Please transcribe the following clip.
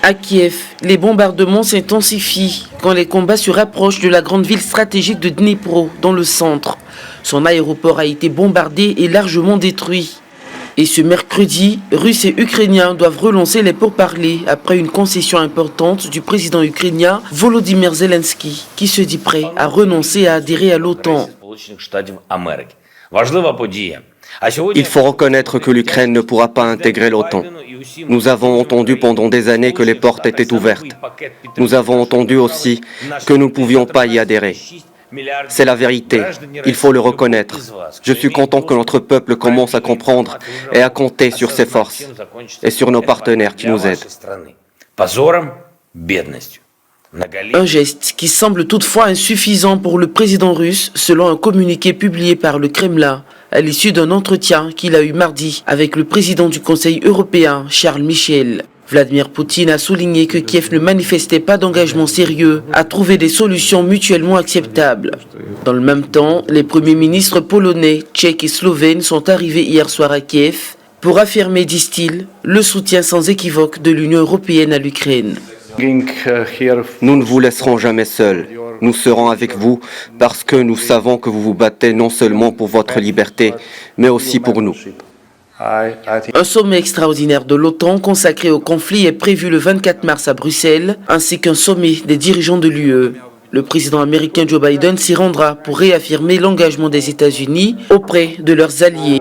À Kiev, les bombardements s'intensifient quand les combats se rapprochent de la grande ville stratégique de Dnipro, dans le centre. Son aéroport a été bombardé et largement détruit. Et ce mercredi, Russes et Ukrainiens doivent relancer les pourparlers après une concession importante du président ukrainien Volodymyr Zelensky, qui se dit prêt à renoncer à adhérer à l'OTAN. Il faut reconnaître que l'Ukraine ne pourra pas intégrer l'OTAN. Nous avons entendu pendant des années que les portes étaient ouvertes. Nous avons entendu aussi que nous ne pouvions pas y adhérer. C'est la vérité, il faut le reconnaître. Je suis content que notre peuple commence à comprendre et à compter sur ses forces et sur nos partenaires qui nous aident. Un geste qui semble toutefois insuffisant pour le président russe, selon un communiqué publié par le Kremlin, à l'issue d'un entretien qu'il a eu mardi avec le président du Conseil européen, Charles Michel. Vladimir Poutine a souligné que Kiev ne manifestait pas d'engagement sérieux à trouver des solutions mutuellement acceptables. Dans le même temps, les premiers ministres polonais, tchèques et slovènes sont arrivés hier soir à Kiev pour affirmer, disent-ils, le soutien sans équivoque de l'Union européenne à l'Ukraine. Nous ne vous laisserons jamais seuls. Nous serons avec vous parce que nous savons que vous vous battez non seulement pour votre liberté, mais aussi pour nous. Un sommet extraordinaire de l'OTAN consacré au conflit est prévu le 24 mars à Bruxelles, ainsi qu'un sommet des dirigeants de l'UE. Le président américain Joe Biden s'y rendra pour réaffirmer l'engagement des États-Unis auprès de leurs alliés.